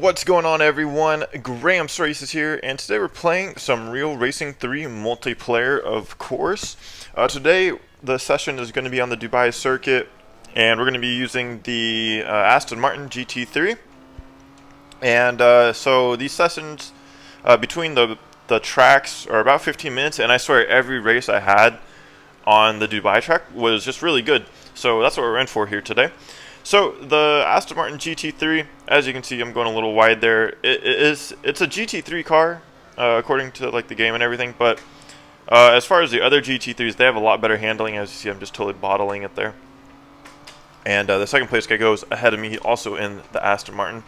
What's going on, everyone? Graham's Races here, and today we're playing some Real Racing 3 multiplayer, of course. Today, the session is going to be on the Dubai circuit, and we're going to be using the Aston Martin GT3. And so these sessions between the tracks are about 15 minutes, and I swear every race I had on the Dubai track was just really good. So that's what we're in for here today. So the Aston Martin GT3, as you can see, I'm going a little wide there. It's a GT3 car, according to like the game and everything. But as far as the other GT3s, they have a lot better handling. As you see, I'm just totally bottling it there. And the second place guy goes ahead of me, also in the Aston Martin.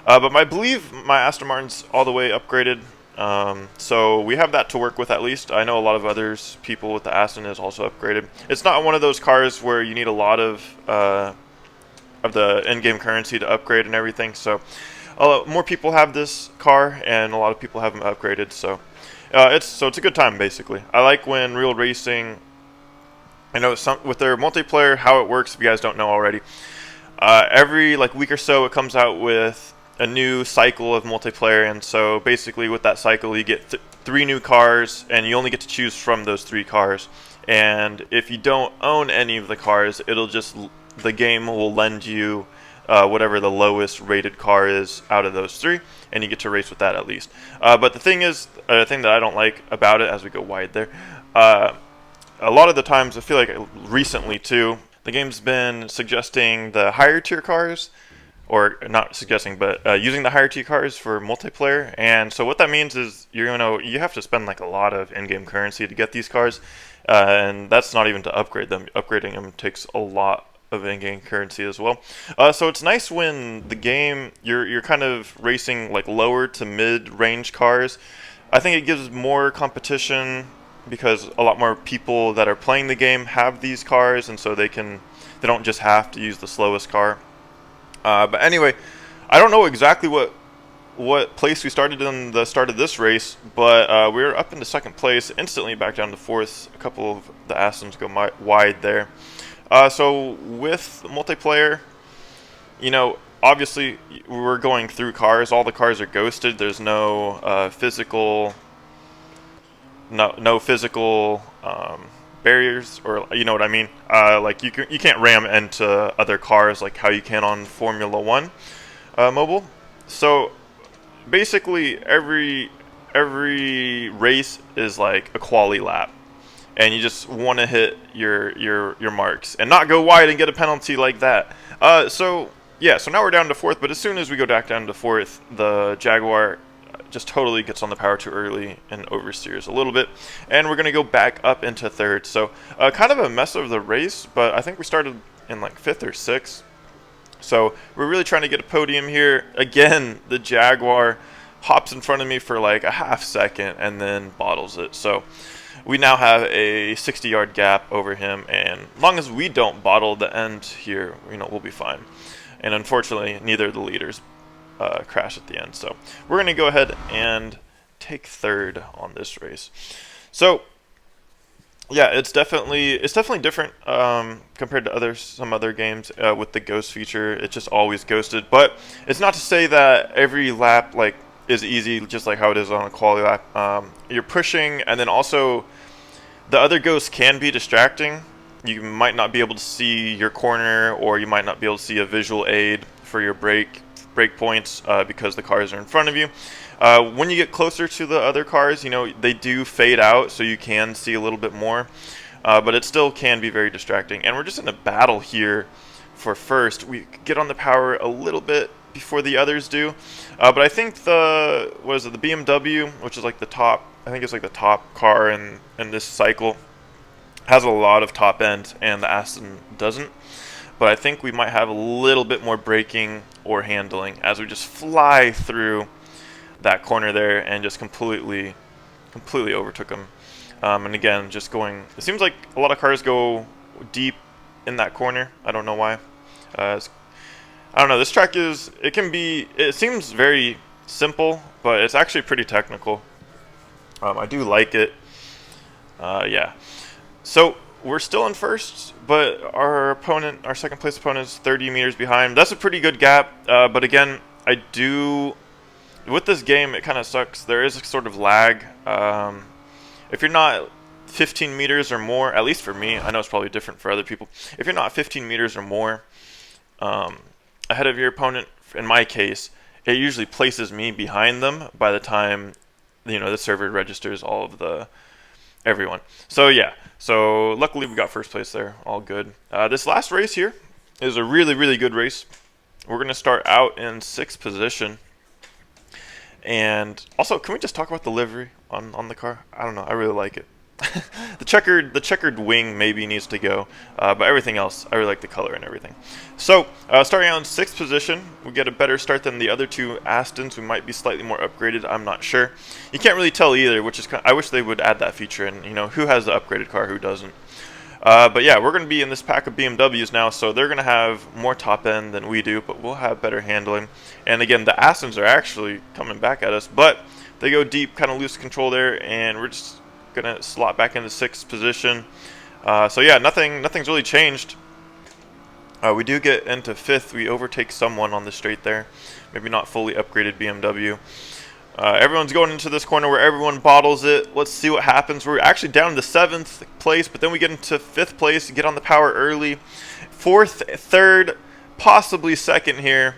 But I believe my Aston Martin's all the way upgraded. So we have that to work with at least. I know a lot of others, people with the Aston is also upgraded. It's not one of those cars where you need a lot of the in-game currency to upgrade and everything. So more people have this car, and a lot of people haven't upgraded. So it's a good time basically. I like when Real Racing, I know with their multiplayer, how it works. If you guys don't know already, every week or so it comes out with a new cycle of multiplayer, and so basically with that cycle you get 3 new cars, and you only get to choose from those 3 cars. And if you don't own any of the cars, the game will lend you whatever the lowest rated car is out of those 3, and you get to race with that at least. But the thing that I don't like about it, as we go wide there, a lot of the times, I feel like recently too, the game's been suggesting the higher tier cars, or not suggesting, but using the higher tier cars for multiplayer. And so what that means is you have to spend a lot of in-game currency to get these cars, and that's not even to upgrade them. Upgrading them takes a lot of in-game currency as well. So it's nice when the game you're kind of racing lower to mid-range cars. I think it gives more competition because a lot more people that are playing the game have these cars, and so they don't just have to use the slowest car. But anyway, I don't know exactly what place we started in the start of this race, but we were up into second place, instantly back down to fourth. A couple of the Astons go wide there. So with multiplayer, obviously we're going through cars. All the cars are ghosted. There's no physical barriers, or you know what I mean. You can't ram into other cars like how you can on Formula One mobile. So basically every race is like a quali lap, and you just want to hit your marks and not go wide and get a penalty like that. So now we're down to fourth, but as soon as we go back down to fourth, the Jaguar just totally gets on the power too early and oversteers a little bit, and we're going to go back up into third. So kind of a mess of the race, but I think we started in fifth or sixth. So we're really trying to get a podium here. Again, the Jaguar hops in front of me for a half second and then bottles it. So we now have a 60-yard gap over him, and as long as we don't bottle the end here, we'll be fine. And unfortunately, neither of the leaders crash at the end. So we're going to go ahead and take third on this race. So yeah, it's definitely different compared to some other games with the ghost feature. It's just always ghosted, but it's not to say that every lap is easy, just like how it is on a quali lap. You're pushing, and then also the other ghosts can be distracting. You might not be able to see your corner, or you might not be able to see a visual aid for your brake points because the cars are in front of you. When you get closer to the other cars, they do fade out, so you can see a little bit more, but it still can be very distracting. And we're just in a battle here for first. We get on the power a little bit before the others do, but I think the BMW, which is the top, I think it's the top car in this cycle, has a lot of top end, and the Aston doesn't. But I think we might have a little bit more braking or handling as we just fly through that corner there and just completely overtook them. And again, just going, it seems like a lot of cars go deep in that corner. I don't know why. I don't know. This track it seems very simple, but it's actually pretty technical. I do like it. Yeah. So we're still in first, but our second place opponent is 30 meters behind. That's a pretty good gap, but again, I do with this game. It kind of sucks. There is a sort of lag. If you're not 15 meters or more, at least for me, I know it's probably different for other people. If you're not 15 meters or more ahead of your opponent, in my case, it usually places me behind them by the time the server registers all of everyone. So yeah, so luckily we got first place there, all good. This last race here is a really good race. We're gonna start out in 6th position. And also, can we just talk about the livery on the car? I don't know, I really like it. the checkered wing maybe needs to go, but everything else, I really like the color and everything. So starting out in 6th position, we get a better start than the other two Astons. We might be slightly more upgraded, I'm not sure. You can't really tell either, which is I wish they would add that feature. And who has the upgraded car, who doesn't? But yeah, we're going to be in this pack of BMWs now, so they're going to have more top end than we do, but we'll have better handling. And again, the Astons are actually coming back at us, but they go deep, kind of lose control there, and we're just gonna slot back into 6th position. So yeah, nothing's really changed. We do get into 5th. We overtake someone on the straight there, maybe not fully upgraded BMW. Everyone's going into this corner where everyone bottles it. Let's see what happens. We're actually down to 7th place, but then we get into 5th place, get on the power early. 4th, 3rd, possibly 2nd here.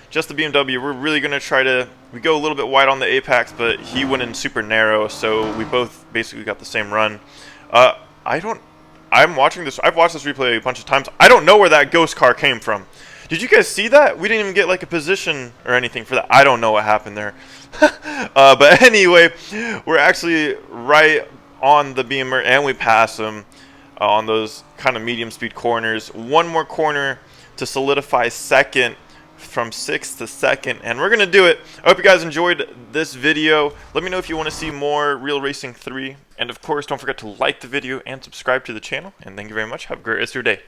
Just the BMW. We're really going to try to... We go a little bit wide on the Apex, but he went in super narrow, so we both basically got the same run. I'm watching this... I've watched this replay a bunch of times. I don't know where that ghost car came from. Did you guys see that? We didn't even get like a position or anything for that. I don't know what happened there. But anyway, we're actually right on the Beamer, and we pass him on those kind of medium speed corners. One more corner to solidify 2nd, from 6th to 2nd, and we're gonna do it. I hope you guys enjoyed this video. Let me know if you want to see more Real Racing 3, and of course don't forget to like the video and subscribe to the channel, and thank you very much. Have a great rest of your day.